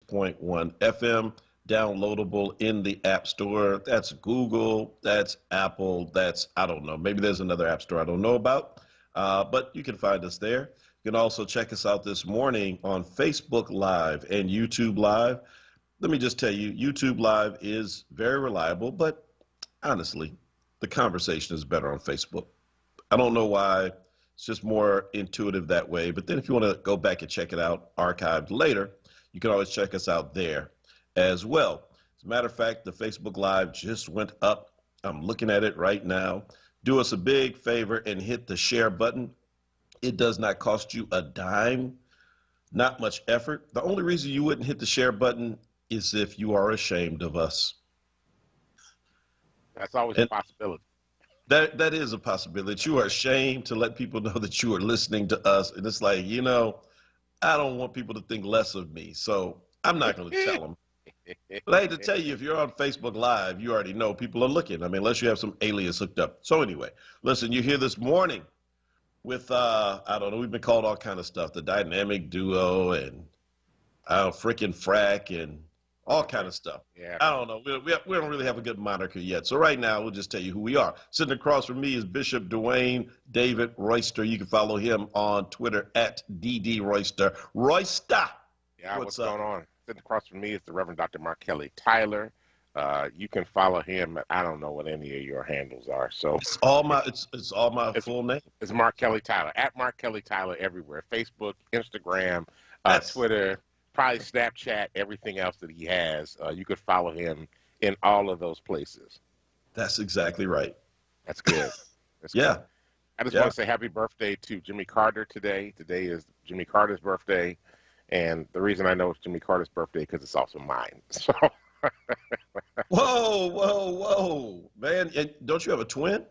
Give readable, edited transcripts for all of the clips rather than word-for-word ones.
106.1 FM, downloadable in the App Store. That's Google, that's Apple, that's, I don't know, maybe there's another App Store I don't know about, but you can find us there. You can also check us out this morning on Facebook Live and YouTube Live. Let me just tell you, YouTube Live is very reliable, but honestly, the conversation is better on Facebook. I don't know why. It's just more intuitive that way. But then if you want to go back and check it out archived later, you can always check us out there as well. As a matter of fact, the Facebook Live just went up. I'm looking at it right now. Do us a big favor and hit the share button. It does not cost you a dime, not much effort. The only reason you wouldn't hit the share button is if you are ashamed of us. That's always a possibility. That is a possibility. You are ashamed to let people know that you are listening to us. And it's like, I don't want people to think less of me. So I'm not going to tell them. But I hate to tell you, if you're on Facebook Live, you already know people are looking. I mean, unless you have some alias hooked up. So anyway, listen, you're here this morning with, I don't know, we've been called all kind of stuff. The dynamic duo and frickin' frack and all kind of stuff. Yeah. I don't know. We don't really have a good moniker yet. So right now, we'll just tell you who we are. Sitting across from me is Bishop Dwayne David Royster. You can follow him on Twitter at DD Royster. Royster! Yeah, what's going on? Sitting across from me is the Reverend Dr. Mark Kelly Tyler. You can follow him. I don't know what any of your handles are. So it's all my full name. It's Mark Kelly Tyler. At Mark Kelly Tyler everywhere. Facebook, Instagram, Twitter, probably Snapchat, everything else that he has. You could follow him in all of those places. That's exactly right. That's good. That's yeah. Good. I just want to say happy birthday to Jimmy Carter today. Today is Jimmy Carter's birthday. And the reason I know it's Jimmy Carter's birthday because it's also mine. So. Whoa. Man, don't you have a twin?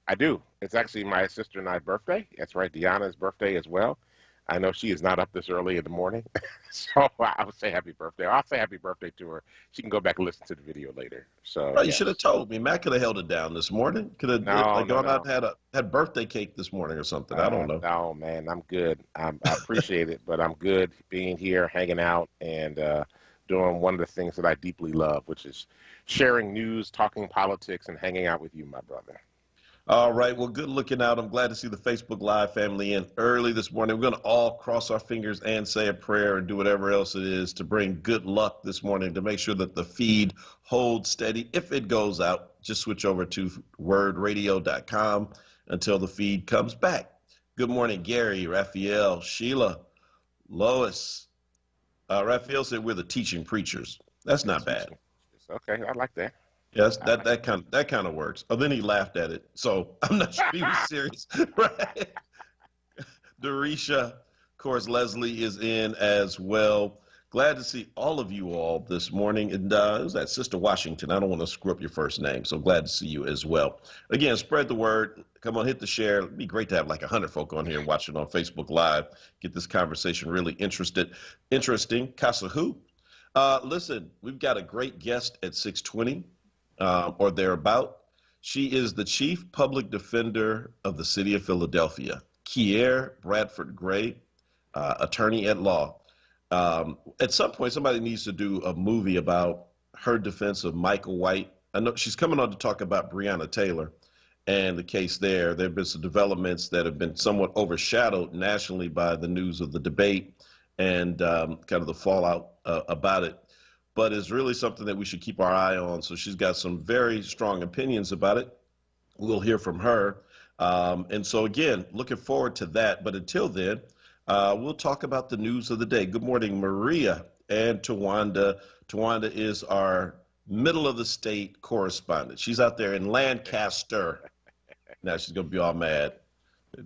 I do. It's actually my sister and I's birthday. That's right, Deanna's birthday as well. I know she is not up this early in the morning, so I would say happy birthday. I'll say happy birthday to her. She can go back and listen to the video later. So you should have told me. Matt could have held it down this morning. Could have gone out and had birthday cake this morning or something. I don't know. No, man, I'm good. I appreciate it, but I'm good being here, hanging out, and doing one of the things that I deeply love, which is sharing news, talking politics, and hanging out with you, my brother. All right. Well, good looking out. I'm glad to see the Facebook Live family in early this morning. We're going to all cross our fingers and say a prayer and do whatever else it is to bring good luck this morning to make sure that the feed holds steady. If it goes out, just switch over to wordradio.com until the feed comes back. Good morning, Gary, Raphael, Sheila, Lois. Raphael said we're the teaching preachers. That's not bad. Okay, I like that. Yes, that kind of works. Oh, then he laughed at it, so I'm not sure he was serious. Right? Dorisha, of course, Leslie is in as well. Glad to see all of you all this morning. And it was that Sister Washington. I don't want to screw up your first name, so glad to see you as well. Again, spread the word. Come on, hit the share. It'd be great to have like 100 folk on here watching on Facebook Live. Get this conversation really interesting. Casa who? Listen, we've got a great guest at 6:20. Or thereabout. She is the Chief Public Defender of the City of Philadelphia, Kier Bradford Gray, attorney at law. At some point, somebody needs to do a movie about her defense of Michael White. I know she's coming on to talk about Breonna Taylor and the case there. There have been some developments that have been somewhat overshadowed nationally by the news of the debate and kind of the fallout about it. But it's really something that we should keep our eye on. So she's got some very strong opinions about it. We'll hear from her. And so, again, looking forward to that. But until then, we'll talk about the news of the day. Good morning, Maria and Tawanda. Tawanda is our middle of the state correspondent. She's out there in Lancaster. Now she's going to be all mad.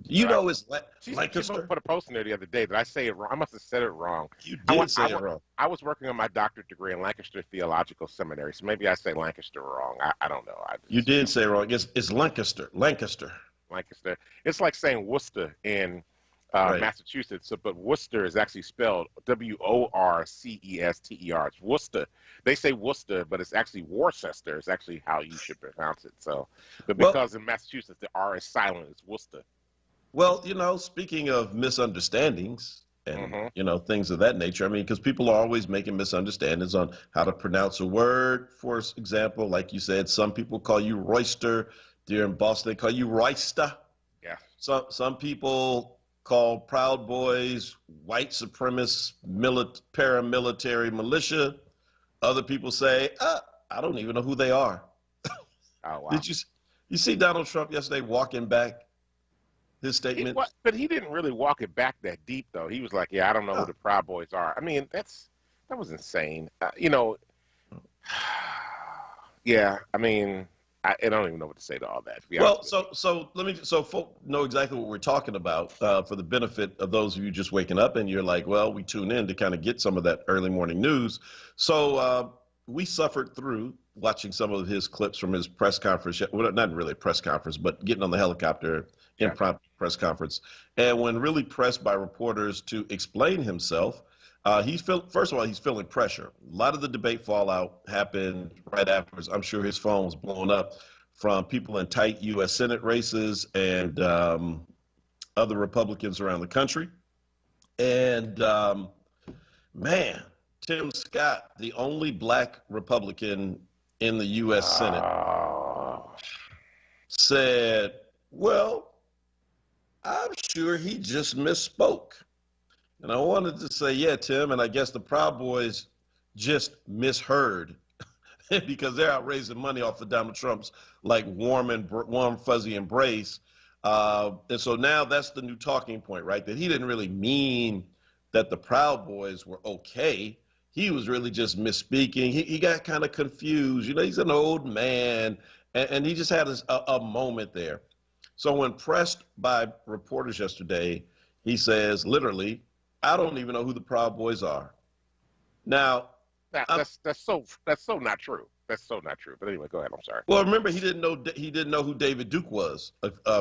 You know it's Lancaster. She put a post in there the other day. Did I say it wrong? I must have said it wrong. You did say it wrong. I was working on my doctorate degree in Lancaster Theological Seminary, so maybe I say Lancaster wrong. I don't know. You did say it wrong. It's Lancaster. Lancaster. It's like saying Worcester in Massachusetts, but Worcester is actually spelled Worcester. It's Worcester. They say Worcester, but it's actually Worcester. It's actually how you should pronounce it. So, but because in Massachusetts the R is silent, it's Worcester. Well, speaking of misunderstandings and Mm-hmm. things of that nature. I mean, because people are always making misunderstandings on how to pronounce a word. For example, like you said, some people call you Royster. Here in Boston, they call you Royster. Yeah. Some people call Proud Boys white supremacist paramilitary militia. Other people say, I don't even know who they are. Oh wow. Did you see Donald Trump yesterday walking back his statement? But he didn't really walk it back that deep though. He was like, "Yeah, I don't know who Oh, the Proud Boys are." I mean, that was insane. Yeah. I mean, I don't even know what to say to all that. To be honest well, with so folk know exactly what we're talking about for the benefit of those of you just waking up and you're like, well, we tune in to kind of get some of that early morning news. So we suffered through watching some of his clips from his press conference. Well, not really a press conference, but getting on the helicopter, you. Yeah. impromptu press conference. And when really pressed by reporters to explain himself, first of all, he's feeling pressure. A lot of the debate fallout happened right afterwards. I'm sure his phone was blown up from people in tight U.S. Senate races and other Republicans around the country. And man, Tim Scott, the only black Republican in the U.S. Senate, Oh. said, well, I'm sure he just misspoke. And I wanted to say, yeah, Tim, and I guess the Proud Boys just misheard because they're out raising money off of Donald Trump's like warm fuzzy embrace. And so now that's the new talking point, right? That he didn't really mean that the Proud Boys were okay. He was really just misspeaking. He got kind of confused. He's an old man, and he just had a moment there. So when pressed by reporters yesterday, he says, literally, I don't even know who the Proud Boys are. Now, That's so not true. That's so not true. But anyway, go ahead. I'm sorry. well, remember he didn't know who David Duke was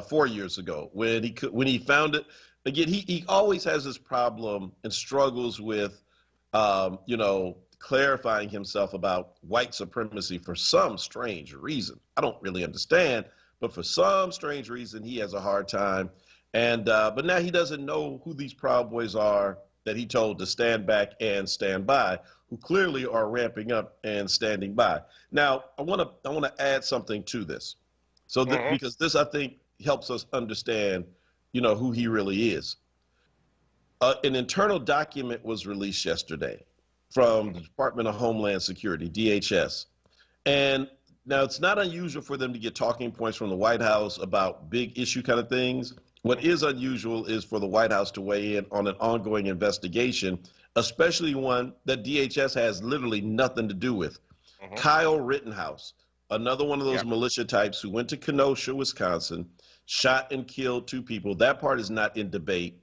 4 years ago when he found it. Again, he always has this problem and struggles with, clarifying himself about white supremacy for some strange reason. I don't really understand, but for some strange reason, he has a hard time. And but now he doesn't know who these Proud Boys are that he told to stand back and stand by, who clearly are ramping up and standing by. Now, I want to add something to this, Mm-hmm. because this I think helps us understand, who he really is. An internal document was released yesterday from the Department of Homeland Security, DHS, and now it's not unusual for them to get talking points from the White House about big issue kind of things. What is unusual is for the White House to weigh in on an ongoing investigation, especially one that DHS has literally nothing to do with. Mm-hmm. Kyle Rittenhouse, another one of those militia types who went to Kenosha, Wisconsin, shot and killed 2 people. That part is not in debate.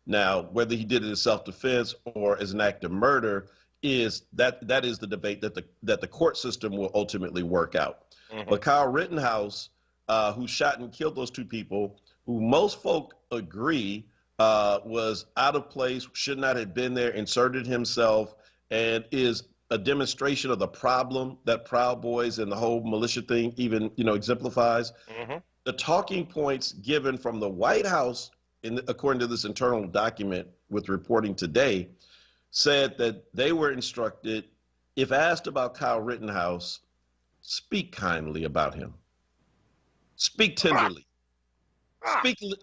Now, whether he did it in self-defense or as an act of murder is that is the debate that the court system will ultimately work out. Mm-hmm. But Kyle Rittenhouse, who shot and killed those 2 people, who most folk agree was out of place, should not have been there, inserted himself, and is a demonstration of the problem that Proud Boys and the whole militia thing even exemplifies. Mm-hmm. The talking points given from the White House, according to this internal document with reporting today, said that they were instructed, if asked about Kyle Rittenhouse, speak kindly about him, speak tenderly,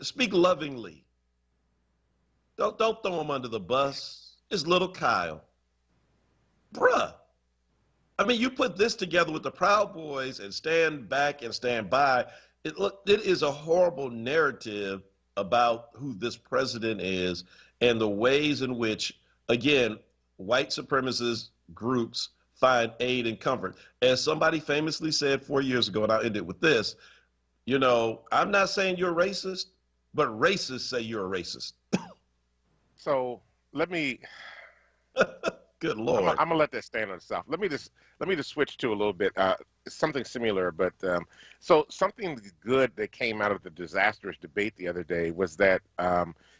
speak lovingly. Don't throw him under the bus. It's little Kyle. Bruh. I mean, you put this together with the Proud Boys and stand back and stand by. It is a horrible narrative about who this president is and the ways in which, again, white supremacist groups find aid and comfort. As somebody famously said 4 years ago, and I'll end it with this, I'm not saying you're racist, but racists say you're a racist. So let me. Good Lord. I'm gonna let that stand on itself. Let me just switch to a little bit something similar, but so something good that came out of the disastrous debate the other day was that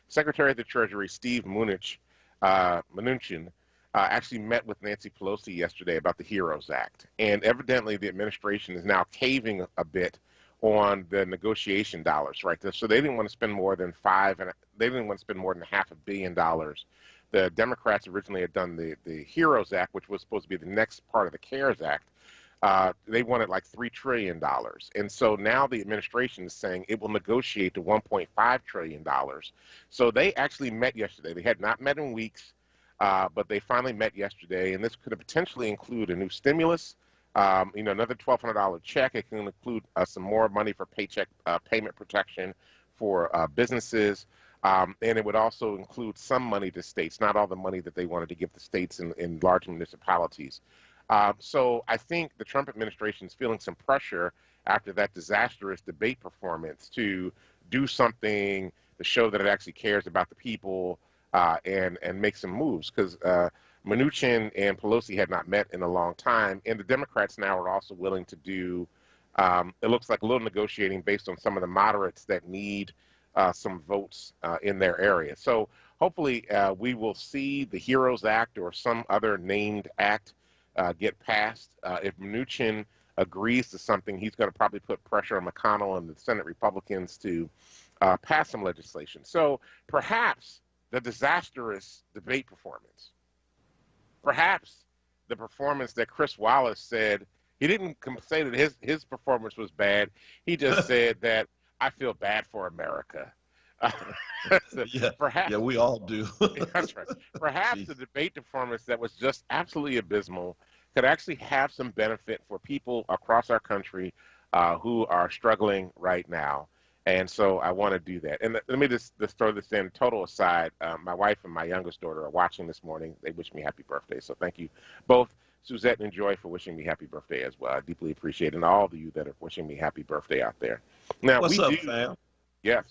Secretary of the Treasury Steve Mnuchin actually met with Nancy Pelosi yesterday about the HEROES Act, and evidently the administration is now caving a bit on the negotiation dollars, right? So they didn't want to spend more than they didn't want to spend more than $500 million. The Democrats originally had done the HEROES Act, which was supposed to be the next part of the CARES Act. They wanted like $3 trillion. And so now the administration is saying it will negotiate to $1.5 trillion. So they actually met yesterday. They had not met in weeks, but they finally met yesterday. And this could potentially include a new stimulus, another $1,200 check. It can include some more money for paycheck payment protection for businesses. And it would also include some money to states, not all the money that they wanted to give the states in large municipalities. So I think the Trump administration is feeling some pressure after that disastrous debate performance to do something to show that it actually cares about the people and make some moves, because Mnuchin and Pelosi had not met in a long time, and the Democrats now are also willing to do, it looks like a little negotiating based on some of the moderates that need some votes in their area. So hopefully we will see the HEROES Act or some other named act get passed. If Mnuchin agrees to something, he's going to probably put pressure on McConnell and the Senate Republicans to pass some legislation. So perhaps the disastrous debate performance, perhaps the performance that Chris Wallace said, he didn't say that his performance was bad. He just said that I feel bad for America. Perhaps, yeah, we all do. That's right. Perhaps the debate performance that was just absolutely abysmal could actually have some benefit for people across our country who are struggling right now. And so I want to do that. And let me just throw this in, total aside. My wife and my youngest daughter are watching this morning. They wish me happy birthday. So thank you both, Suzette and Joy, for wishing me happy birthday as well. I deeply appreciate it. And all of you that are wishing me happy birthday out there. Now, What's up, fam? Yes.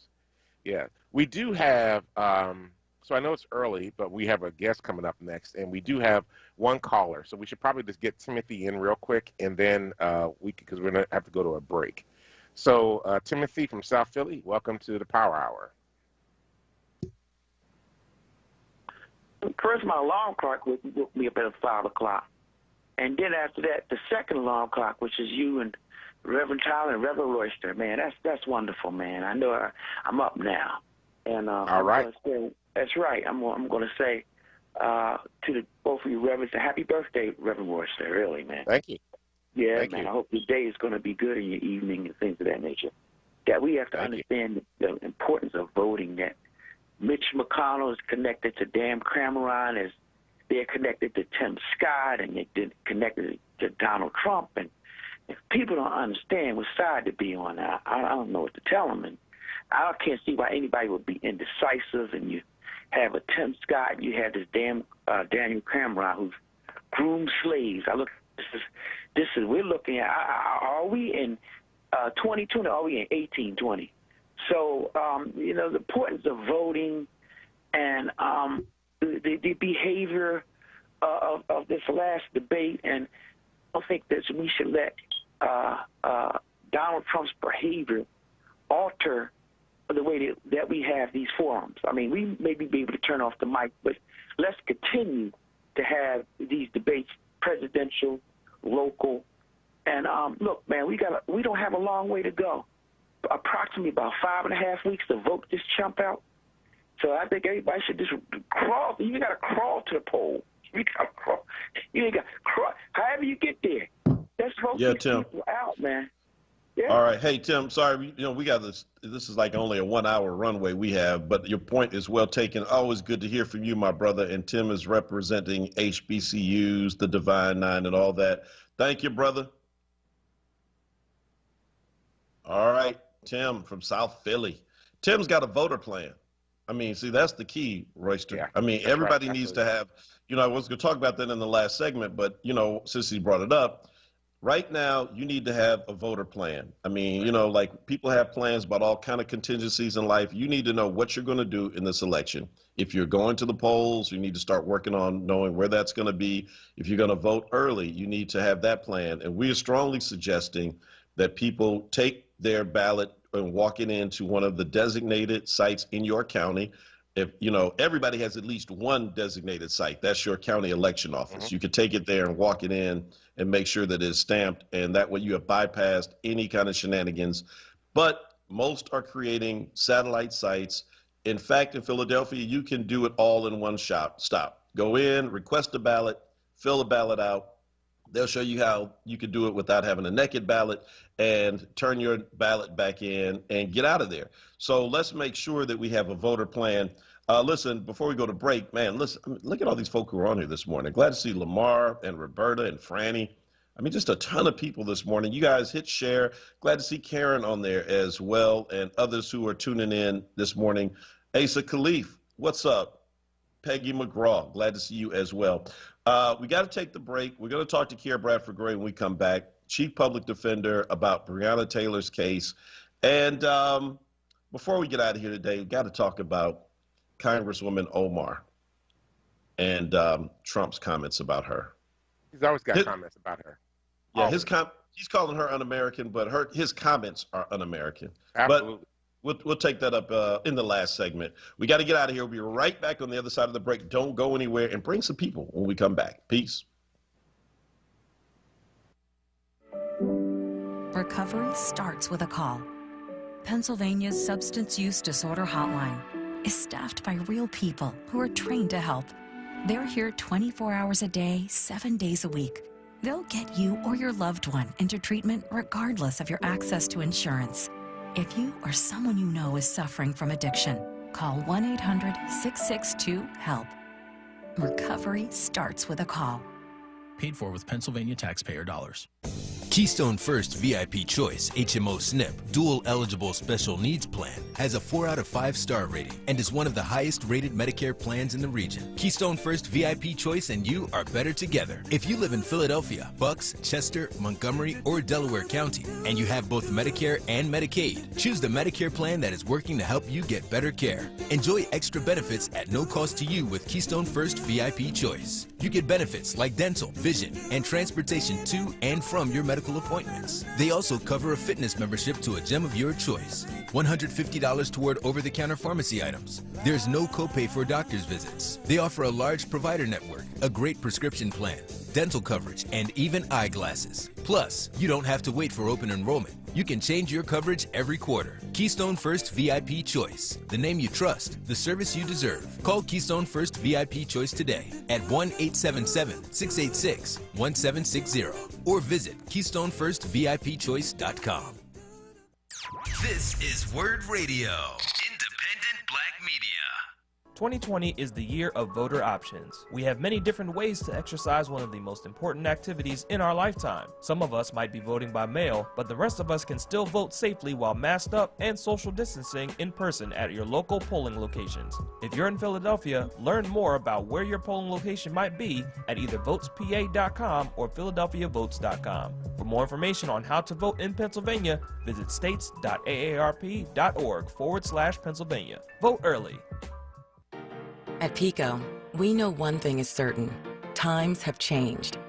Yeah. We do have, so I know it's early, but we have a guest coming up next, and we do have one caller. So we should probably just get Timothy in real quick, and then because we're going to have to go to a break. So Timothy from South Philly, welcome to the Power Hour. First, my alarm clock woke me up at 5 o'clock. And then after that, the second alarm clock, which is you and Reverend Tyler and Reverend Royster. Man, that's wonderful, man. I know I'm up now. And all right. That's right. I'm going to say to both of you, Reverends, happy birthday, Reverend Royster, really, man. Thank you. Yeah, Thank man. you. I hope your day is going to be good in your evening and things of that nature. That we have to understand the importance of voting, that Mitch McConnell is connected to Dan Cameron, as they're connected to Tim Scott, and they're connected to Donald Trump. And if people don't understand what side to be on, I don't know what to tell them. And I can't see why anybody would be indecisive. And you have a Tim Scott, you have this damn Daniel Cameron who's groomed slaves. This is we're looking at. Are we in 2020? Or are we in 1820? So the importance of voting and the behavior of this last debate, and I don't think that we should let Donald Trump's behavior alter the way that we have these forums. I mean, we may be able to turn off the mic, but let's continue to have these debates, presidential, local. And look, man, we don't have a long way to go. Approximately about 5.5 weeks to vote this chump out. So I think everybody should just crawl. You got to crawl to the poll. You got to crawl. You ain't got to crawl. However you get there, let's vote these people out, man. Yeah. All right. Hey, Tim, sorry, we got this. This is like only a 1 hour runway we have, but your point is well taken. Always good to hear from you, my brother. And Tim is representing HBCUs, the Divine Nine, and all that. Thank you, brother. All right. Tim from South Philly. Tim's got a voter plan. I mean, see, that's the key, Royster. Yeah, I mean, everybody needs to have, I was going to talk about that in the last segment, but, since he brought it up, right now, you need to have a voter plan. I mean, like people have plans about all kind of contingencies in life. You need to know what you're going to do in this election. If you're going to the polls, you need to start working on knowing where that's going to be. If you're going to vote early, you need to have that plan. And we are strongly suggesting that people take their ballot and walk it into one of the designated sites in your county. if everybody has at least one designated site. That's your county election office. You could take it there and walk it in and make sure that it's stamped, and that way you have bypassed any kind of shenanigans. But most are creating satellite sites. In fact, in Philadelphia, you can do it all in one stop. Go in, request a ballot, fill a ballot out. They'll show you how you can do it without having a naked ballot, and turn your ballot back in and get out of there. So let's make sure that we have a voter plan. Listen, before we go to break, man, listen, look at all these folk who are on here this morning. Glad to see Lamar and Roberta and Franny. I mean, just a ton of people this morning. You guys hit share. Glad to see Karen on there as well, and others who are tuning in this morning. Asa Khalif, what's up? Peggy McGraw, glad to see you as well. We got to take the break. We're going to talk to Kiera Bradford Gray when we come back, Chief Public Defender, about Breonna Taylor's case. And before we get out of here today, we've got to talk about Congresswoman Omar and Trump's comments about her. He's always got comments about her. Yeah, he's calling her un-American, but his comments are un-American. Absolutely. But we'll take that up in the last segment. We got to get out of here. We'll be right back on the other side of the break. Don't go anywhere, and bring some people when we come back. Peace. Recovery starts with a call. Pennsylvania's Substance Use Disorder Hotline is staffed by real people who are trained to help. They're here 24 hours a day, 7 days a week. They'll get you or your loved one into treatment regardless of your access to insurance. If you or someone you know is suffering from addiction, call 1-800-662-HELP. Recovery starts with a call. Paid for with Pennsylvania taxpayer dollars. Keystone First VIP Choice HMO SNP Dual Eligible Special Needs Plan has a 4 out of 5 star rating and is one of the highest rated Medicare plans in the region. Keystone First VIP Choice and you are better together. If you live in Philadelphia, Bucks, Chester, Montgomery, or Delaware County, and you have both Medicare and Medicaid, choose the Medicare plan that is working to help you get better care. Enjoy extra benefits at no cost to you with Keystone First VIP Choice. You get benefits like dental, vision, and transportation to and from your medical appointments. They also cover a fitness membership to a gym of your choice. $150 toward over-the-counter pharmacy items. There's no copay for doctor's visits. They offer a large provider network, a great prescription plan, dental coverage, and even eyeglasses. Plus, you don't have to wait for open enrollment. You can change your coverage every quarter. Keystone First VIP Choice. The name you trust, the service you deserve. Call Keystone First VIP Choice today at 1-877-686-1760 or visit KeystoneFirstVIPChoice.com. This is Word Radio, independent black media. 2020 is the year of voter options. We have many different ways to exercise one of the most important activities in our lifetime. Some of us might be voting by mail, but the rest of us can still vote safely while masked up and social distancing in person at your local polling locations. If you're in Philadelphia, learn more about where your polling location might be at either votespa.com or philadelphiavotes.com. For more information on how to vote in Pennsylvania, visit states.aarp.org/Pennsylvania. Vote early. At PICO, we know one thing is certain. Times have changed.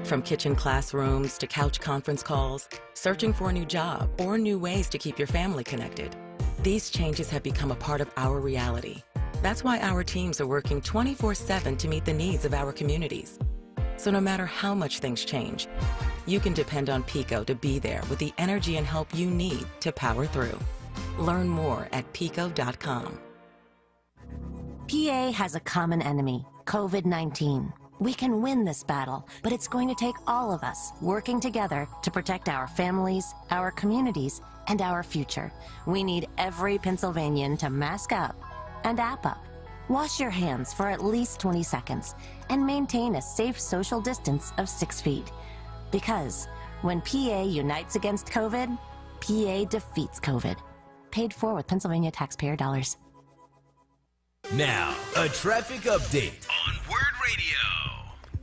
From kitchen classrooms to couch conference calls, searching for a new job, or new ways to keep your family connected. These changes have become a part of our reality. That's why our teams are working 24/7 to meet the needs of our communities. So no matter how much things change, you can depend on PICO to be there with the energy and help you need to power through. Learn more at pico.com. PA has a common enemy, COVID-19. We can win this battle, but it's going to take all of us working together to protect our families, our communities, and our future. We need every Pennsylvanian to mask up and app up. Wash your hands for at least 20 seconds and maintain a safe social distance of 6 feet. Because when PA unites against COVID, PA defeats COVID. Paid for with Pennsylvania taxpayer dollars. Now, a traffic update on Word Radio.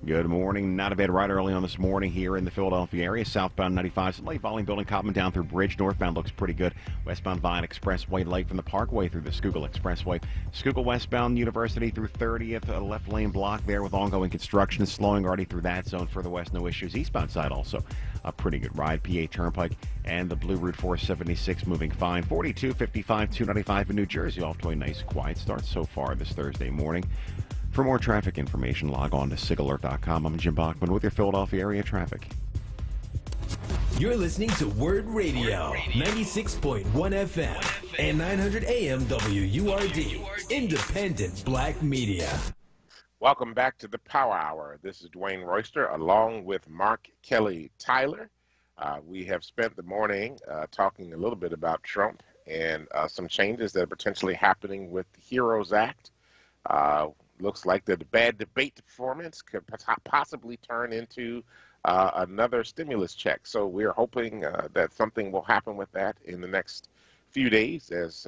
Good morning. Not a bad ride early on this morning here in the Philadelphia area. Southbound 95, some late volume building Cobham down through Bridge. Northbound looks pretty good. Westbound Vine Expressway late from the Parkway through the Schuylkill Expressway. Schuylkill westbound University through 30th, a left lane block there with ongoing construction. Slowing already through that zone. Further west, no issues. Eastbound side also. a pretty good ride. PA Turnpike and the Blue Route 476 moving fine. 42, 55, 295 in New Jersey, off to a nice quiet start so far this Thursday morning. For more traffic information, log on to sigalert.com. I'm Jim Bachman with your Philadelphia area traffic. You're listening to Word Radio, 96.1 FM and 900 AM WURD, independent black media. Welcome back to the Power Hour. This is Dwayne Royster along with Mark Kelly Tyler. We have spent the morning talking a little bit about Trump and some changes that are potentially happening with the HEROES Act. Looks like the bad debate performance could possibly turn into another stimulus check. So we're hoping that something will happen with that in the next few days as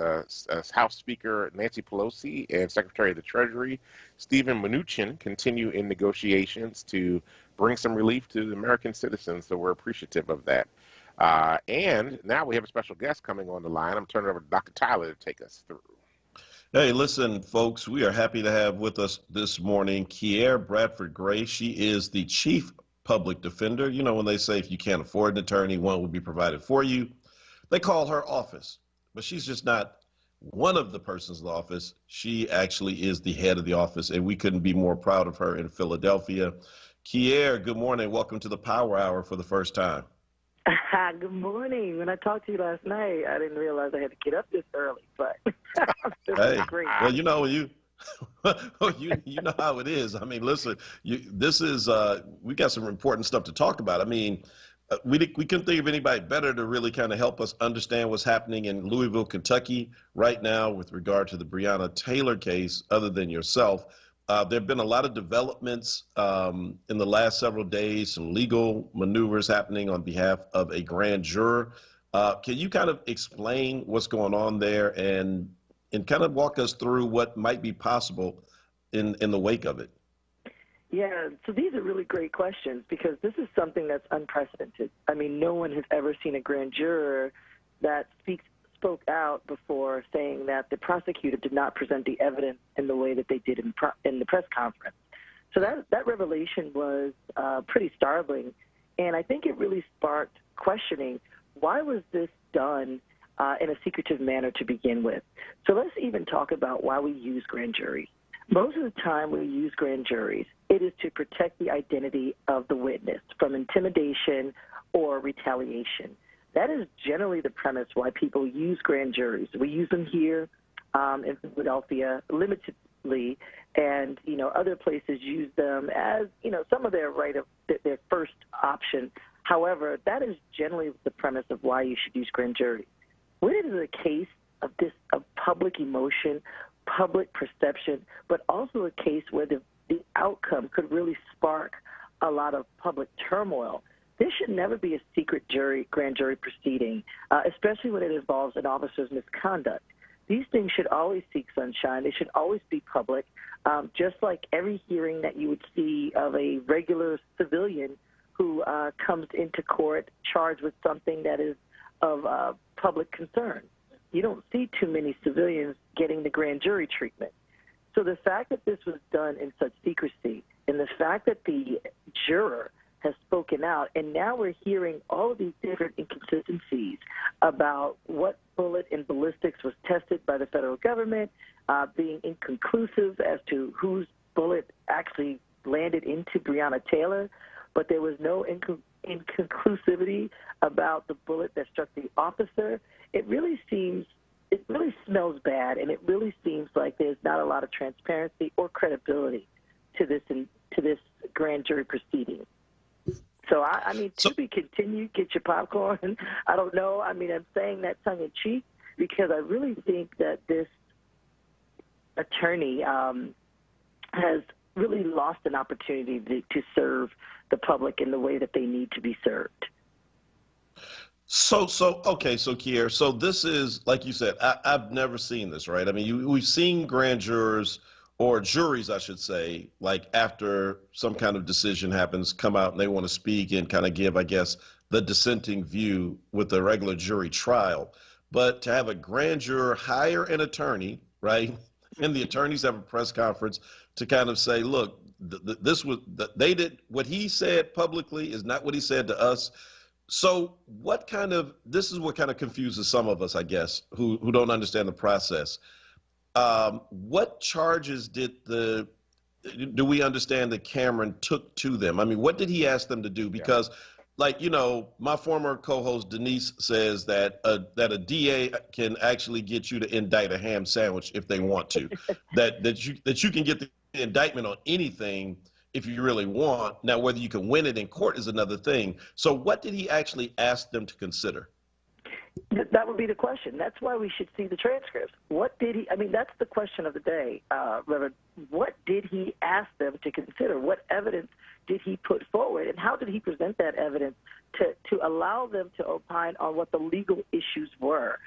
House Speaker Nancy Pelosi and Secretary of the Treasury Steven Mnuchin continue in negotiations to bring some relief to the American citizens. So we're appreciative of that. And now we have a special guest coming on the line. I'm turning it over to Dr. Tyler to take us through. Hey, listen, folks, we are happy to have with us this morning Kier Bradford Gray. She is the Chief Public Defender. You know, when they say if you can't afford an attorney, one will be provided for you. They call her office, but she's just not one of the persons in the office. She actually is the head of the office, and we couldn't be more proud of her in Philadelphia. Kier, good morning. Welcome to the Power Hour for the first time. Good morning. When I talked to you last night, I didn't realize I had to get up this early, but hey, great. Well, you know, you know how it is. I mean, listen, this is we got some important stuff to talk about. I mean, we couldn't think of anybody better to really kind of help us understand what's happening in Louisville, Kentucky right now with regard to the Breonna Taylor case, other than yourself. There have been a lot of developments in the last several days, some legal maneuvers happening on behalf of a grand juror. Can you kind of explain what's going on there and kind of walk us through what might be possible in the wake of it? Yeah, so these are really great questions because this is something that's unprecedented. I mean, no one has ever seen a grand juror that spoke out before saying that the prosecutor did not present the evidence in the way that they did in the press conference. So that revelation was pretty startling, and I think it really sparked questioning, why was this done in a secretive manner to begin with? So let's even talk about why we use grand juries. Most of the time we use grand juries, it is to protect the identity of the witness from intimidation or retaliation. That is generally the premise why people use grand juries. We use them here in Philadelphia limitedly, and other places use them as some of their their first option. However, that is generally the premise of why you should use grand juries. When it is a case of public emotion, public perception, but also a case where the outcome could really spark a lot of public turmoil, this should never be a secret grand jury proceeding, especially when it involves an officer's misconduct. These things should always seek sunshine. They should always be public, just like every hearing that you would see of a regular civilian who comes into court charged with something that is of public concern. You don't see too many civilians getting the grand jury treatment. So the fact that this was done in such secrecy and the fact that the juror has spoken out, and now we're hearing all of these different inconsistencies about what bullet and ballistics was tested by the federal government, being inconclusive as to whose bullet actually landed into Breonna Taylor, but there was no inconclusivity about the bullet that struck the officer. It really smells bad, and it really seems like there's not a lot of transparency or credibility to this grand jury proceeding. So, I mean, to be continued, get your popcorn. I don't know. I mean, I'm saying that tongue-in-cheek because I really think that this attorney has really lost an opportunity to serve the public in the way that they need to be served. So Kier, so this is, like you said, I've never seen this, right? I mean, we've seen grand jurors, or juries, I should say, like after some kind of decision happens, come out and they want to speak and kind of give, I guess, the dissenting view with a regular jury trial. But to have a grand juror hire an attorney, right, and the attorneys have a press conference to kind of say, look, they did what he said publicly is not what he said to us. So this is what kind of confuses some of us, I guess, who don't understand the process. What charges do we understand that Cameron took to them? I mean, what did he ask them to do? Because, my former co-host Denise says that a DA can actually get you to indict a ham sandwich if they want to. that you can get the indictment on anything if you really want. Now, whether you can win it in court is another thing. So what did he actually ask them to consider? That would be the question. That's why we should see the transcripts. That's the question of the day, Reverend. What did he ask them to consider? What evidence did he put forward? And how did he present that evidence to allow them to opine on what the legal issues were?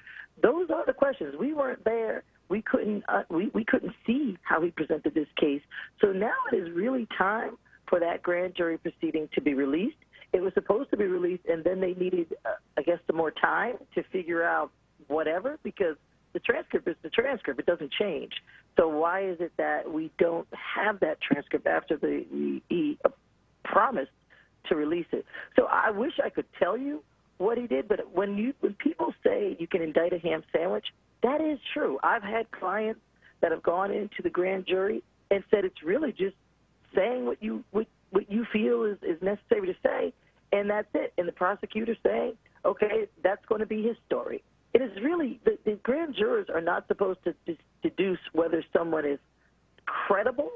Those are the questions. We weren't there. We couldn't see how he presented this case. So now it is really time for that grand jury proceeding to be released. It was supposed to be released, and then they needed, some more time to figure out whatever, because the transcript is the transcript. It doesn't change. So why is it that we don't have that transcript after he promised to release it? So I wish I could tell you what he did, but when people say you can indict a ham sandwich, that is true. I've had clients that have gone into the grand jury and said it's really just saying what you feel is necessary to say, and that's it. And the prosecutor saying, okay, that's going to be his story. It is really, the grand jurors are not supposed to deduce whether someone is credible.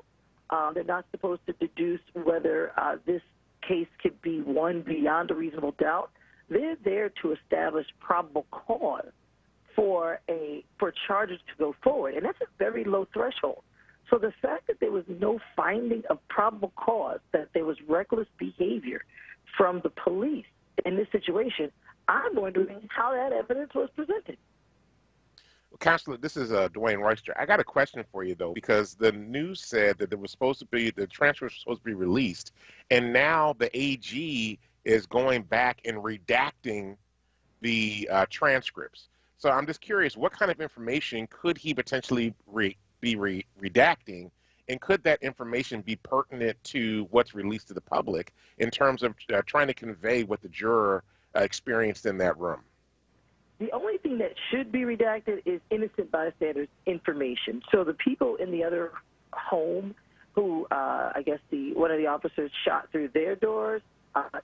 They're not supposed to deduce whether this case could be won beyond a reasonable doubt. They're there to establish probable cause for charges to go forward, and that's a very low threshold. So the fact that there was no finding of probable cause, that there was reckless behavior from the police in this situation, I'm wondering how that evidence was presented. Well, Counselor, this is Dwayne Royster. I got a question for you, though, because the news said that the transcript was supposed to be released, and now the AG is going back and redacting the transcripts. So I'm just curious, what kind of information could he potentially be redacting, and could that information be pertinent to what's released to the public in terms of trying to convey what the juror experienced in that room? The only thing that should be redacted is innocent bystanders information. So the people in the other home who, one of the officers shot through their doors,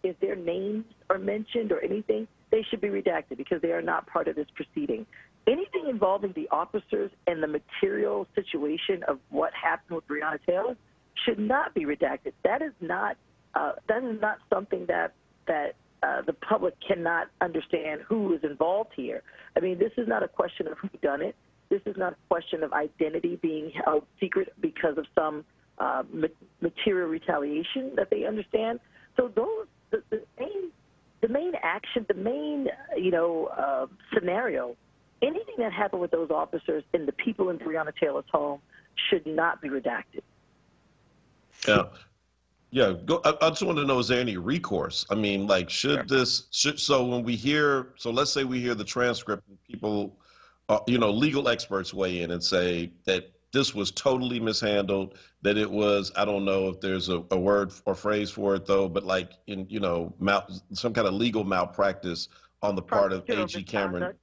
if their names are mentioned or anything, they should be redacted because they are not part of this proceeding. Anything involving the officers and the material situation of what happened with Breonna Taylor should not be redacted. That is not something that the public cannot understand who is involved here. I mean, this is not a question of who done it. This is not a question of identity being held secret because of some material retaliation that they understand. So the main action, the main scenario, anything that happened with those officers and the people in Breonna Taylor's home should not be redacted. Yeah. Yeah, I just want to know, is there any recourse? I mean, let's say we hear the transcript and people, legal experts weigh in and say that this was totally mishandled, that it was, I don't know if there's a word or phrase for it though, but some kind of legal malpractice on the part of AG Cameron.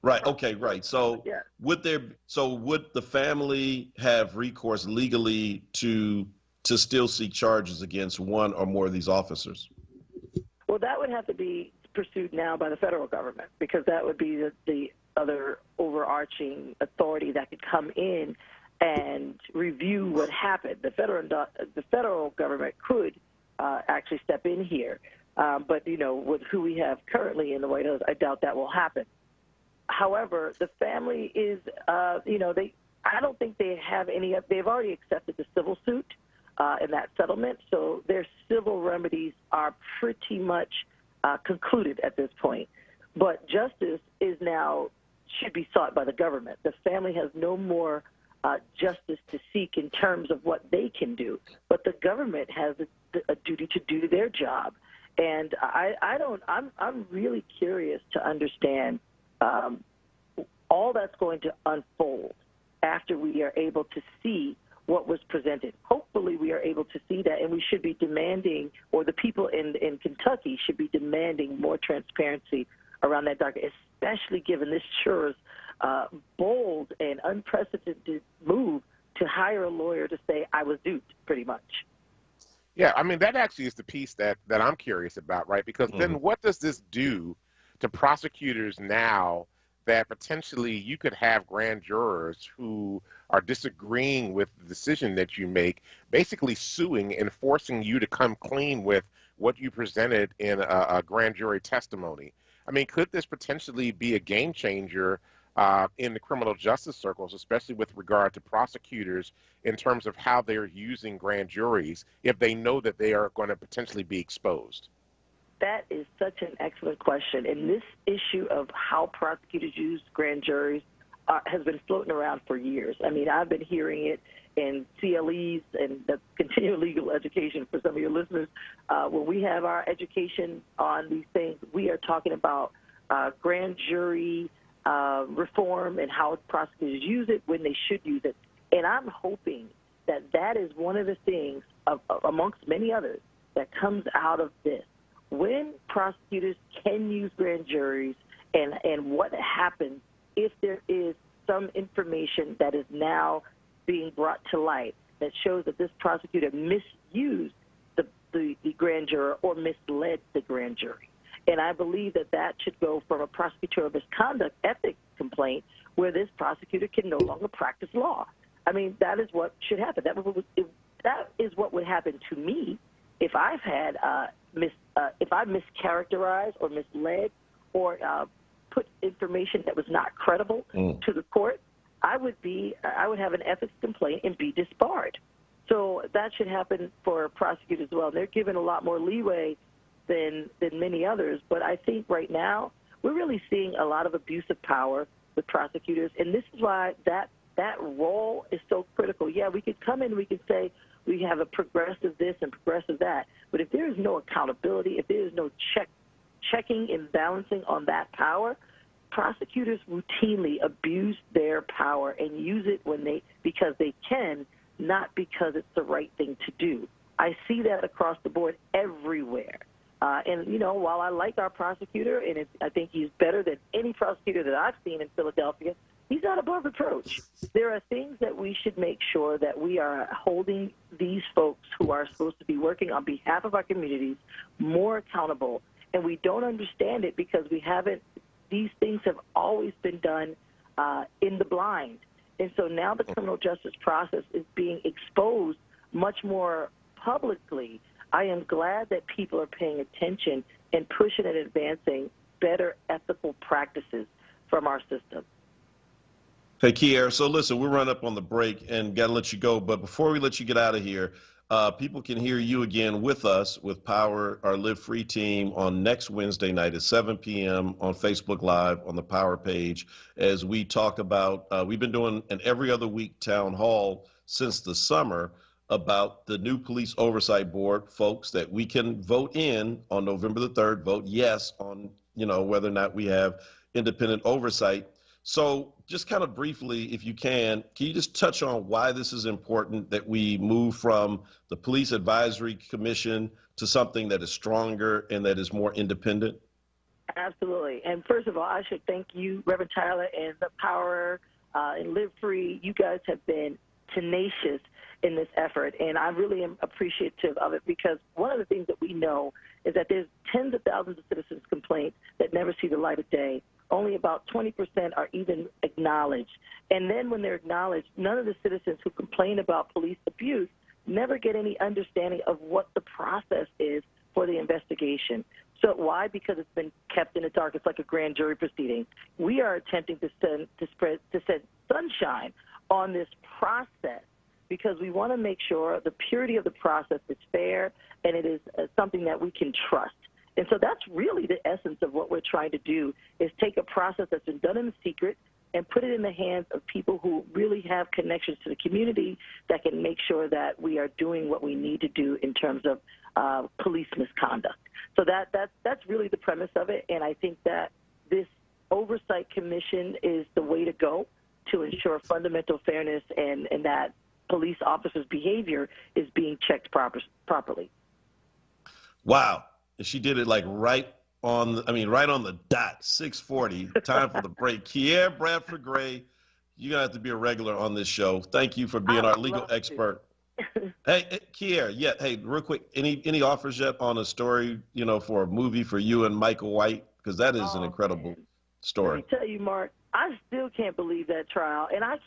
Right. Okay. Right. So yeah. Would the family have recourse legally to still seek charges against one or more of these officers? Well, that would have to be pursued now by the federal government, because that would be the other overarching authority that could come in and review what happened. The federal government could actually step in here, but with who we have currently in the White House, I doubt that will happen. However, the family is, I don't think they have any. They've already accepted the civil suit in that settlement, so their civil remedies are pretty much concluded at this point. But justice should be sought by the government. The family has no more justice to seek in terms of what they can do, but the government has a duty to do their job. And I'm really curious to understand all that's going to unfold after we are able to see what was presented. Hopefully we are able to see that, and we should be demanding, or the people in Kentucky should be demanding more transparency around that docket, especially given this juror's bold and unprecedented move to hire a lawyer to say, I was duped, pretty much. Yeah, I mean, that actually is the piece that I'm curious about, right? Because then what does this do to prosecutors now that potentially you could have grand jurors who are disagreeing with the decision that you make, basically suing and forcing you to come clean with what you presented in a grand jury testimony? I mean, could this potentially be a game changer in the criminal justice circles, especially with regard to prosecutors in terms of how they're using grand juries if they know that they are going to potentially be exposed? That is such an excellent question. And this issue of how prosecutors use grand juries has been floating around for years. I mean, I've been hearing it in CLEs and the continuing legal education for some of your listeners. When we have our education on these things, we are talking about grand jury reform and how prosecutors use it, when they should use it. And I'm hoping that that is one of the things, amongst many others, that comes out of this. When prosecutors can use grand juries, and what happens if there is some information that is now being brought to light that shows that this prosecutor misused the grand juror or misled the grand jury. And I believe that that should go from a prosecutorial misconduct ethics complaint where this prosecutor can no longer practice law. I mean, that is what should happen. That is what would happen to me if I've had if I mischaracterized or misled or put information that was not credible to the court. I would have an ethics complaint and be disbarred. So that should happen for prosecutors as well. They're given a lot more leeway than many others. But I think right now we're really seeing a lot of abuse of power with prosecutors, and this is why that role is so critical. Yeah, we could come in, we could say we have a progressive this and progressive that, but if there is no accountability, if there is no checking and balancing on that power, prosecutors routinely abuse their power and use it because they can, not because it's the right thing to do. I see that across the board everywhere. And, you know, while I like our prosecutor, and I think he's better than any prosecutor that I've seen in Philadelphia, he's not above reproach. There are things that we should make sure that we are holding these folks who are supposed to be working on behalf of our communities more accountable. And we don't understand it because these things have always been done in the blind. And so now the criminal justice process is being exposed much more publicly. I am glad that people are paying attention and pushing and advancing better ethical practices from our system. Hey, Kier, so listen, we're running up on the break and got to let you go. But before we let you get out of here, people can hear you again with us, with Power, our Live Free team, on next Wednesday night at 7 p.m. on Facebook Live on the Power page, as we talk about, we've been doing an every other week town hall since the summer about the new Police Oversight Board, folks, that we can vote in on November the 3rd, vote yes on, whether or not we have independent oversight. So just kind of briefly, if you can you just touch on why this is important that we move from the Police Advisory Commission to something that is stronger and that is more independent? Absolutely. And first of all, I should thank you, Reverend Tyler, and the Power and Live Free. You guys have been tenacious in this effort, and I really am appreciative of it, because one of the things that we know is that there's tens of thousands of citizens' complaints that never see the light of day. Only about 20% are even acknowledged. And then when they're acknowledged, none of the citizens who complain about police abuse never get any understanding of what the process is for the investigation. So why? Because it's been kept in the dark. It's like a grand jury proceeding. We are attempting to set sunshine on this process, because we want to make sure the purity of the process is fair and it is something that we can trust. And so that's really the essence of what we're trying to do, is take a process that's been done in secret and put it in the hands of people who really have connections to the community that can make sure that we are doing what we need to do in terms of police misconduct. So that's really the premise of it, and I think that this oversight commission is the way to go to ensure fundamental fairness and that police officers' behavior is being checked properly. Wow. And she did it like right on the dot, 6:40, time for the break. Kier Bradford Gray, you're going to have to be a regular on this show. Thank you for being our legal expert. Hey, Kier, hey, real quick, any offers yet on a story, for a movie for you and Michael White? Because that is an incredible story. Let me tell you, Mark, I still can't believe that trial, and I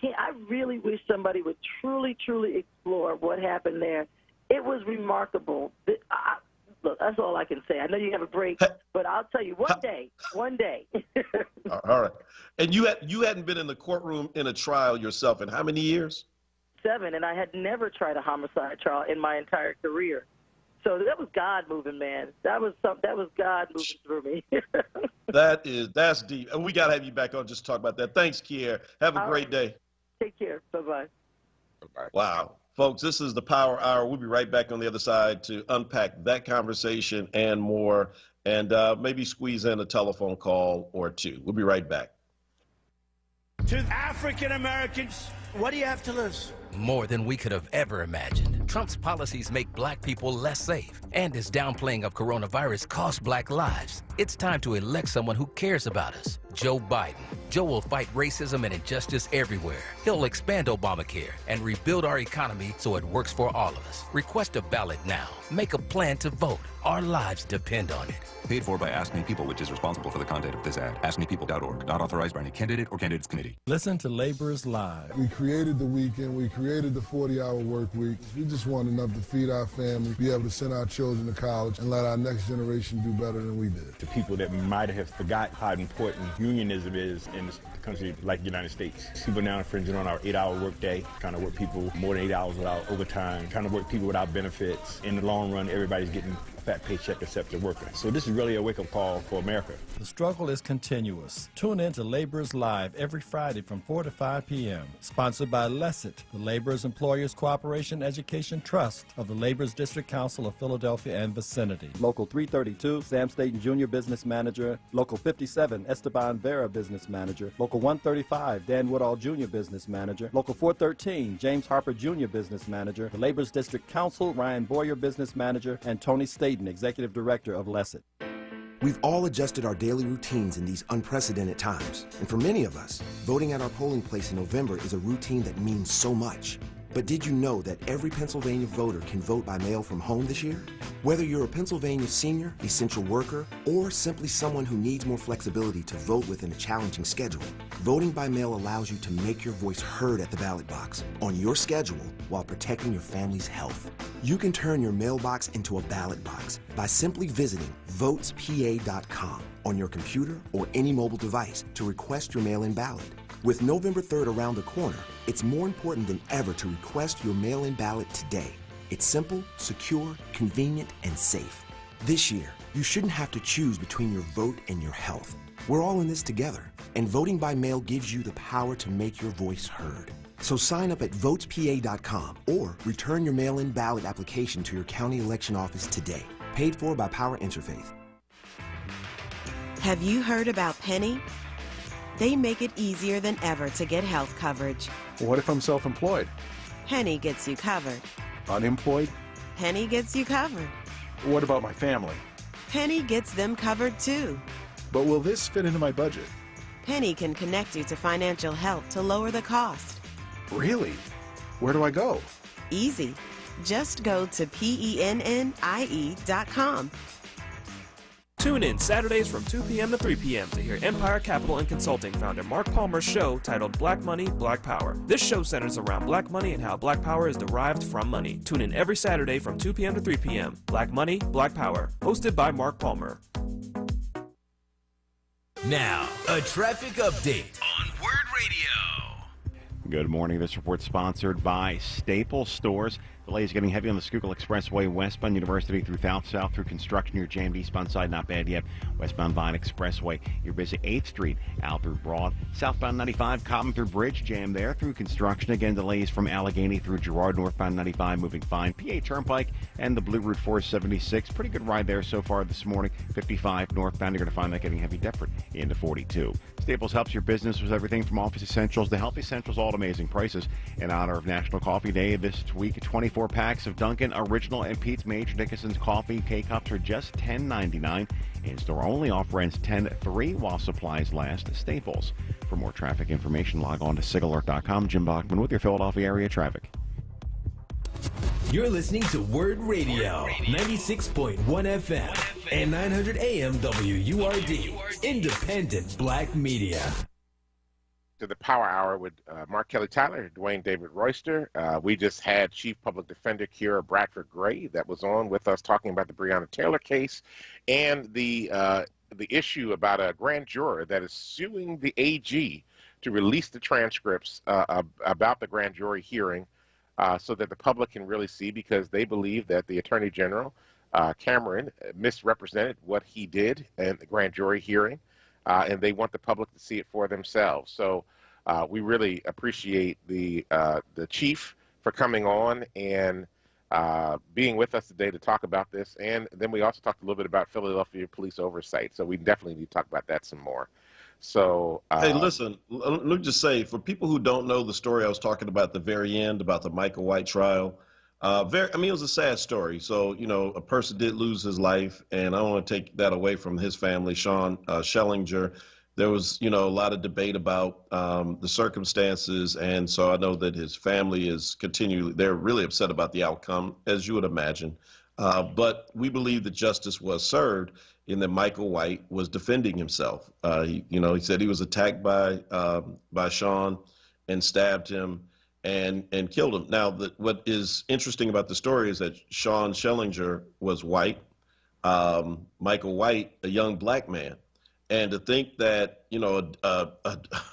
really wish somebody would truly, truly explore what happened there. It was remarkable. Look, that's all I can say. I know you have a break, but I'll tell you, one day. All right. And you hadn't been in the courtroom in a trial yourself in how many years? 7, and I had never tried a homicide trial in my entire career. So that was God moving, man. That was God moving through me. That's deep. And we got to have you back on just to talk about that. Thanks, Kier. Have a great day. Take care. Bye-bye. Bye-bye. Wow. Folks, this is the Power Hour. We'll be right back on the other side to unpack that conversation and more, and maybe squeeze in a telephone call or two. We'll be right back. To African Americans, what do you have to lose? More than we could have ever imagined. Trump's policies make black people less safe, and his downplaying of coronavirus cost black lives. It's time to elect someone who cares about us. Joe Biden. Joe will fight racism and injustice everywhere. He'll expand Obamacare and rebuild our economy so it works for all of us. Request a ballot now. Make a plan to vote. Our lives depend on it. Paid for by Ask Me People, which is responsible for the content of this ad. AskMePeople.org. Not authorized by any candidate or candidates committee. Listen to Laborers Live. We created the weekend. We created the 40-hour work week. We just want enough to feed our family, be able to send our children to college, and let our next generation do better than we did. To people that might have forgot how important unionism is in a country like the United States. People now infringing on our 8-hour workday, trying to work people more than 8 hours without overtime, trying to work people without benefits. In the long run, everybody's getting a fat paycheck except the worker. So this is really a wake-up call for America. The struggle is continuous. Tune in to Laborers Live every Friday from 4 to 5 p.m. Sponsored by LESIT, the Laborers Employers Cooperation Education Trust of the Laborers District Council of Philadelphia and vicinity. Local 332, Sam Staten Jr. Business Manager. Local 57, Esteban Vera Business Manager. Local 135, Dan Woodall Jr. Business Manager. Local 413, James Harper Jr. Business Manager. The Laborers District Council, Ryan Boyer Business Manager, and Tony Staten, Executive Director of LESIT. We've all adjusted our daily routines in these unprecedented times. And for many of us, voting at our polling place in November is a routine that means so much. But did you know that every Pennsylvania voter can vote by mail from home this year? Whether you're a Pennsylvania senior, essential worker, or simply someone who needs more flexibility to vote within a challenging schedule, voting by mail allows you to make your voice heard at the ballot box, on your schedule, while protecting your family's health. You can turn your mailbox into a ballot box by simply visiting votespa.com on your computer or any mobile device to request your mail-in ballot. With November 3rd around the corner, it's more important than ever to request your mail-in ballot today. It's simple, secure, convenient, and safe. This year, you shouldn't have to choose between your vote and your health. We're all in this together, and voting by mail gives you the power to make your voice heard. So sign up at votespa.com or return your mail-in ballot application to your county election office today. Paid for by Power Interfaith. Have you heard about Penny? They make it easier than ever to get health coverage. What if I'm self-employed? Penny gets you covered. Unemployed? Penny gets you covered. What about my family? Penny gets them covered too. But will this fit into my budget? Penny can connect you to financial help to lower the cost. Really? Where do I go? Easy. Just go to PENNIE.com. Tune in Saturdays from 2 p.m. to 3 p.m. to hear Empire Capital and Consulting founder Mark Palmer's show titled Black Money, Black Power. This show centers around black money and how black power is derived from money. Tune in every Saturday from 2 p.m. to 3 p.m. Black Money, Black Power. Hosted by Mark Palmer. Now, a traffic update on Word Radio. Good morning. This report sponsored by Staples Stores. Delays getting heavy on the Schuylkill Expressway westbound University through south through construction. You're jammed eastbound side, not bad yet. Westbound Vine Expressway, you're busy 8th Street out through Broad. Southbound 95, Cobham through Bridge, jam there through construction. Again, delays from Allegheny through Girard, northbound 95, moving fine. PA Turnpike and the Blue Route 476, pretty good ride there so far this morning. 55 northbound, you're going to find that getting heavy Deptford into 42. Staples helps your business with everything from office essentials to health essentials, all at amazing prices. In honor of National Coffee Day this week, 24 packs of Dunkin' Original and Pete's Major Dickinson's coffee K-Cups are just $10.99. In-store only, offer ends 10/3 while supplies last. Staples. For more traffic information, log on to sigalert.com. Jim Bachman with your Philadelphia area traffic. You're listening to Word Radio, 96.1 FM and 900 AM WURD, independent black media. To the Power Hour with Mark Kelly Tyler, Dwayne David Royster. We just had Chief Public Defender Keira Bradford Gray that was on with us talking about the Breonna Taylor case and the issue about a grand juror that is suing the AG to release the transcripts about the grand jury hearing so that the public can really see, because they believe that the Attorney General, Cameron, misrepresented what he did in the grand jury hearing. And they want the public to see it for themselves. So we really appreciate the chief for coming on and being with us today to talk about this. And then we also talked a little bit about Philadelphia police oversight. So we definitely need to talk about that some more. So hey, listen, let me just say, for people who don't know the story I was talking about at the very end about the Michael White trial, it was a sad story. So, a person did lose his life, and I don't want to take that away from his family, Sean Schellinger. There was, a lot of debate about the circumstances, and so I know that his family is they're really upset about the outcome, as you would imagine. But we believe that justice was served in that Michael White was defending himself. He said he was attacked by Sean and stabbed him and killed him. Now, what is interesting about the story is that Sean Schellinger was white, Michael White, a young black man. And to think that, a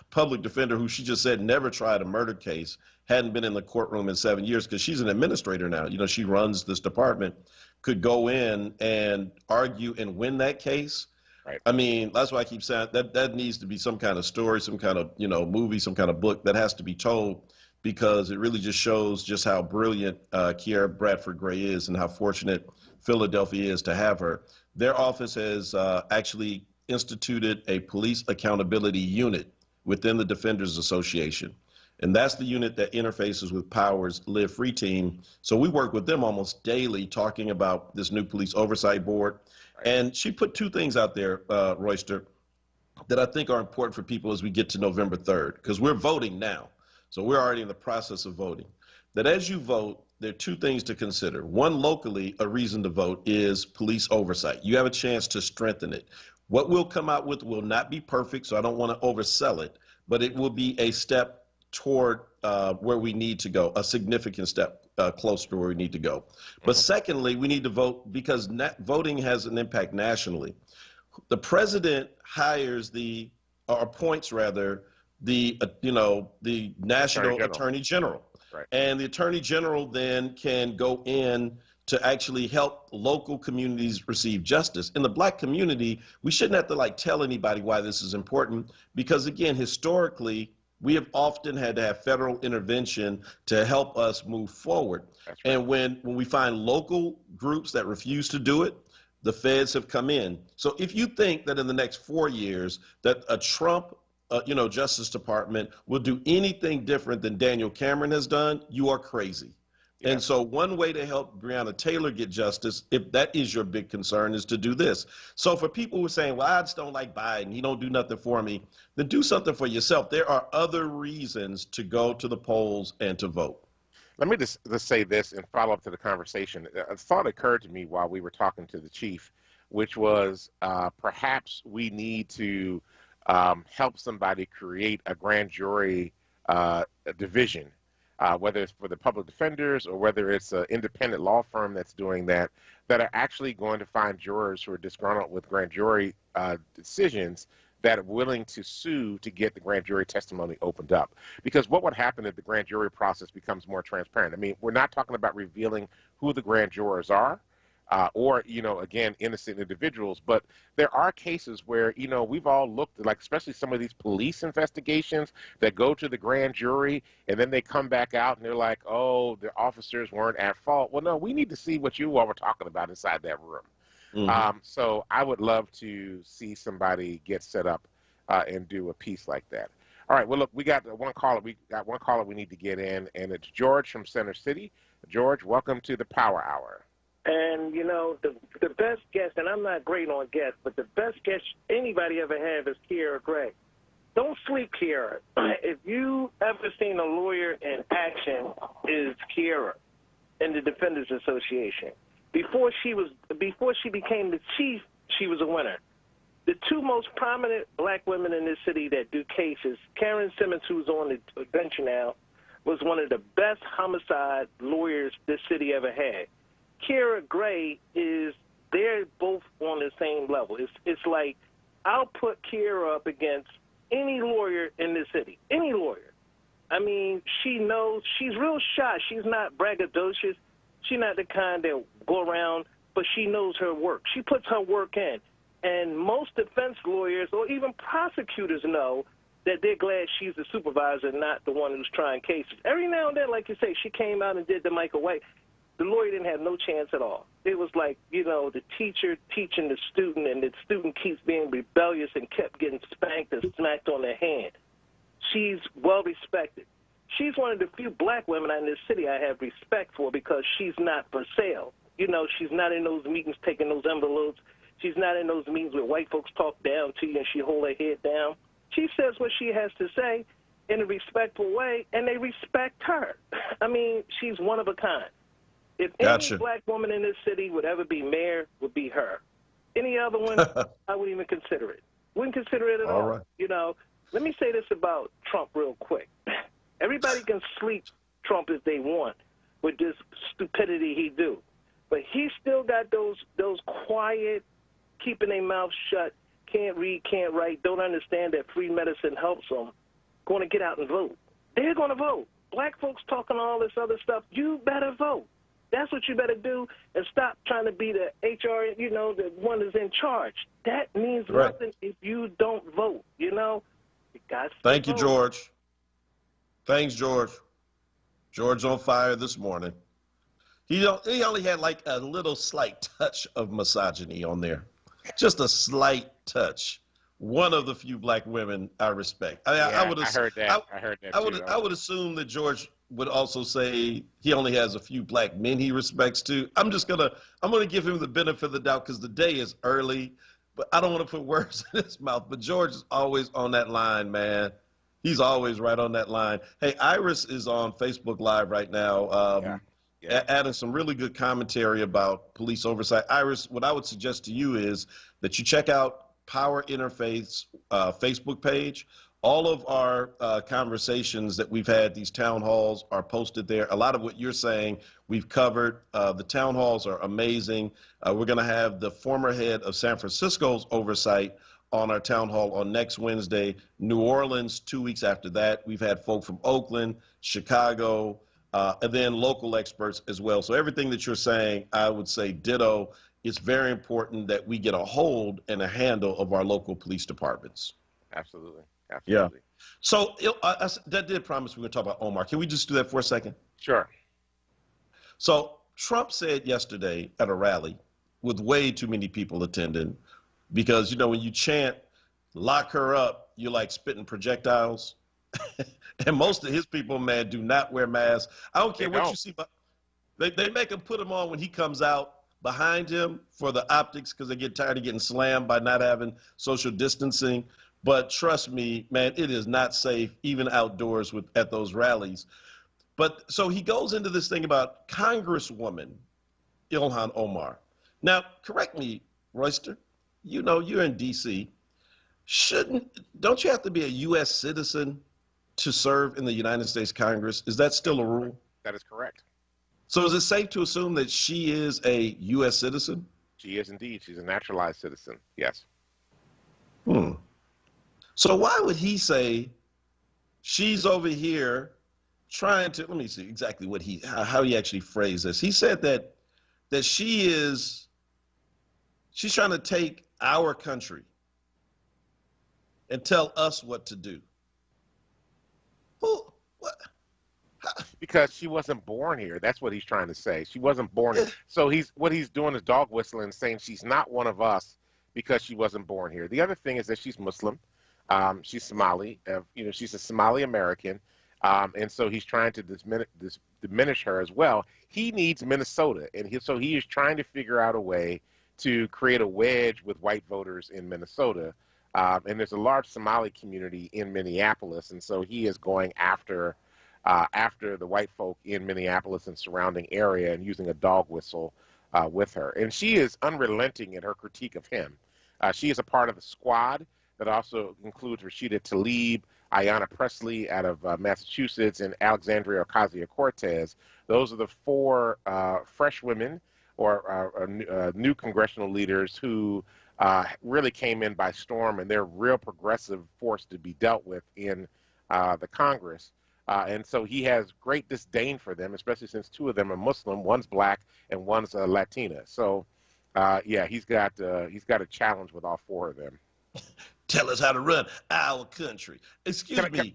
public defender who she just said never tried a murder case, hadn't been in the courtroom in 7 years, because she's an administrator now, she runs this department, could go in and argue and win that case. Right. I mean, that's why I keep saying that needs to be some kind of story, some kind of, movie, some kind of book that has to be told, because it really just shows just how brilliant Keira Bradford Gray is and how fortunate Philadelphia is to have her. Their office has actually instituted a police accountability unit within the Defenders Association. And that's the unit that interfaces with Power's Live Free team. So we work with them almost daily talking about this new police oversight board. Right. And she put two things out there, Royster, that I think are important for people as we get to November 3rd, because we're voting now. So we're already in the process of voting. That as you vote, there are two things to consider. One, locally, a reason to vote is police oversight. You have a chance to strengthen it. What we'll come out with will not be perfect, so I don't want to oversell it, but it will be a step toward where we need to go, a significant step closer to where we need to go. But secondly, we need to vote because voting has an impact nationally. The president appoints the national attorney general. Right. And the attorney general then can go in to actually help local communities receive justice. In the black community, we shouldn't have to tell anybody why this is important, because again, historically, we have often had to have federal intervention to help us move forward. Right. And when we find local groups that refuse to do it, the feds have come in. So if you think that in the next 4 years that a Trump Justice Department will do anything different than Daniel Cameron has done, you are crazy. Yeah. And so one way to help Breonna Taylor get justice, if that is your big concern, is to do this. So for people who are saying, well, I just don't like Biden, he don't do nothing for me, then do something for yourself. There are other reasons to go to the polls and to vote. Let me just say this and follow up to the conversation. A thought occurred to me while we were talking to the chief, which was perhaps we need to help somebody create a grand jury division, whether it's for the public defenders or whether it's an independent law firm that's doing that are actually going to find jurors who are disgruntled with grand jury decisions that are willing to sue to get the grand jury testimony opened up. Because what would happen if the grand jury process becomes more transparent? I mean, we're not talking about revealing who the grand jurors are, or, again, innocent individuals. But there are cases where, we've all looked, like especially some of these police investigations that go to the grand jury and then they come back out and they're like, oh, the officers weren't at fault. Well, no, we need to see what you all were talking about inside that room. So I would love to see somebody get set up and do a piece like that. All right, well, look, we got one caller. We got one caller we need to get in, and it's George from Center City. George, welcome to the Power Hour. And, the best guest, and I'm not great on guests, but the best guest anybody ever had is Kiera Gray. Don't sleep, Kiera. If you ever seen a lawyer in action, is Kiera in the Defenders Association. Before she became the chief, she was a winner. The two most prominent black women in this city that do cases, Karen Simmons, who's on the bench now, was one of the best homicide lawyers this city ever had. Kiera Gray they're both on the same level. It's like I'll put Kiera up against any lawyer in this city, any lawyer. I mean, she knows, she's real shy. She's not braggadocious. She's not the kind that go around, but she knows her work. She puts her work in. And most defense lawyers or even prosecutors know that they're glad she's the supervisor, not the one who's trying cases. Every now and then, like you say, she came out and did the Michael White. The lawyer didn't have no chance at all. It was like, the teacher teaching the student, and the student keeps being rebellious and kept getting spanked and smacked on their hand. She's well respected. She's one of the few black women in this city I have respect for because she's not for sale. She's not in those meetings taking those envelopes. She's not in those meetings where white folks talk down to you and she hold her head down. She says what she has to say in a respectful way, and they respect her. I mean, she's one of a kind. If any black woman in this city would ever be mayor, would be her. Any other one, I wouldn't even consider it. Wouldn't consider it at all. Right. Let me say this about Trump real quick. Everybody can sleep Trump if they want with this stupidity he do. But he still got those quiet, keeping their mouth shut, can't read, can't write, don't understand that free medicine helps them, going to get out and vote. They're going to vote. Black folks talking all this other stuff, you better vote. That's what you better do, and stop trying to be the HR, the one that's in charge. That means nothing if you don't vote, You got to Thank you, vote. George. Thanks, George. George on fire this morning. He only had like a little slight touch of misogyny on there. Just a slight touch. One of the few black women I respect. I heard that. I would assume that George would also say he only has a few black men he respects too. I'm gonna give him the benefit of the doubt because the day is early, but I don't want to put words in his mouth. But George is always on that line, man. He's always right on that line. Hey, Iris is on Facebook Live right now, adding some really good commentary about police oversight. Iris, what I would suggest to you is that you check out Power Interfaith's Facebook page. All of our conversations that we've had, these town halls, are posted there. A lot of what you're saying we've covered. The town halls are amazing. We're going to have the former head of San Francisco's oversight on our town hall on next Wednesday. New Orleans, 2 weeks after that. We've had folk from Oakland, Chicago, and then local experts as well. So everything that you're saying, I would say ditto. It's very important that we get a hold and a handle of our local police departments. Absolutely. Yeah. So that did promise we were going to talk about Omar. Can we just do that for a second? Sure. So Trump said yesterday at a rally with way too many people attending, because, when you chant, lock her up, you're like spitting projectiles. And most of his people, man, do not wear masks. I don't care what you see, but they make him put them on when he comes out behind him for the optics because they get tired of getting slammed by not having social distancing. But trust me, man, it is not safe, even outdoors at those rallies. But so he goes into this thing about Congresswoman Ilhan Omar. Now, correct me, Royster, you're in D.C. Don't you have to be a U.S. citizen to serve in the United States Congress? Is that still a rule? That is correct. So is it safe to assume that she is a U.S. citizen? She is indeed. She's a naturalized citizen, yes. So why would he say she's over here trying to, let me see exactly what how he actually phrased this. He said that she's trying to take our country and tell us what to do. Who? What? Because she wasn't born here. That's what he's trying to say. She wasn't born here. So what he's doing is dog whistling, saying she's not one of us because she wasn't born here. The other thing is that she's Muslim. She's Somali. She's a Somali American. And so he's trying to diminish her as well. He needs Minnesota. And so he is trying to figure out a way to create a wedge with white voters in Minnesota. And there's a large Somali community in Minneapolis. And so he is going after the white folk in Minneapolis and surrounding area and using a dog whistle with her. And she is unrelenting in her critique of him. She is a part of the squad that also includes Rashida Tlaib, Ayanna Pressley out of Massachusetts, and Alexandria Ocasio-Cortez. Those are the four fresh women or new congressional leaders who really came in by storm, and they're a real progressive force to be dealt with in the Congress. And so he has great disdain for them, especially since two of them are Muslim. One's black and one's Latina. So, he's got a challenge with all four of them. Tell us how to run our country. Excuse me.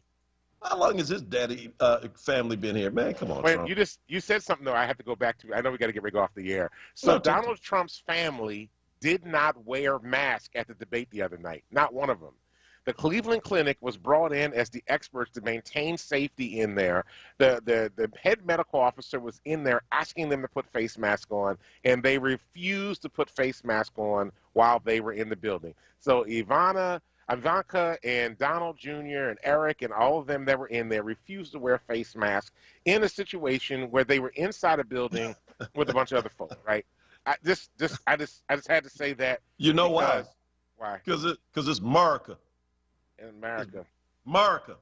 How long has his daddy family been here, man? Come on, Wait, Trump. you said something though. I have to go back to. I know we got to get ready to go off the air. So Donald Trump's family did not wear masks at the debate the other night. Not one of them. The Cleveland Clinic was brought in as the experts to maintain safety in there. The head medical officer was in there asking them to put face masks on, and they refused to put face masks on while they were in the building. So Ivanka and Donald Jr. and Eric and all of them that were in there refused to wear face masks in a situation where they were inside a building with a bunch of other folks, right? I just had to say that. You know why? Why? Because it's America. In America. America.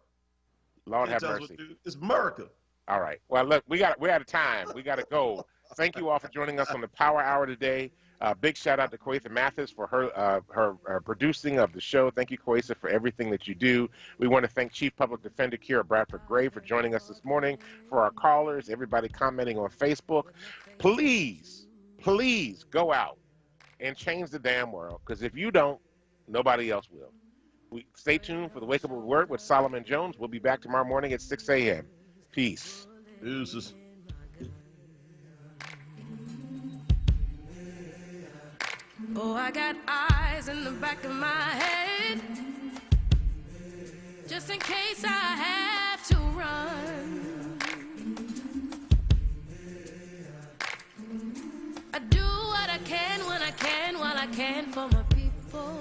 Lord have mercy. It's America. All right. Well, look, we're out of time. We got to go. Thank you all for joining us on the Power Hour today. Big shout out to Quaitha Mathis for her producing of the show. Thank you, Quaitha, for everything that you do. We want to thank Chief Public Defender Kira Bradford Gray for joining us this morning. For our callers, everybody commenting on Facebook, please go out and change the damn world, because if you don't, nobody else will. Stay tuned for the Wake Up with Word with Solomon Jones. We'll be back tomorrow morning at 6 a.m. Peace. Deuces. Oh, I got eyes in the back of my head, just in case I have to run. I do what I can when I can, while I can for my people.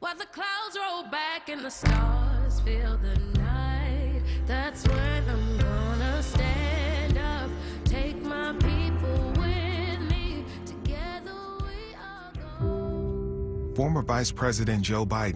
While the clouds roll back and the stars fill the night, that's when I'm gonna stand up, take my people with me, together we are going. Former Vice President Joe Biden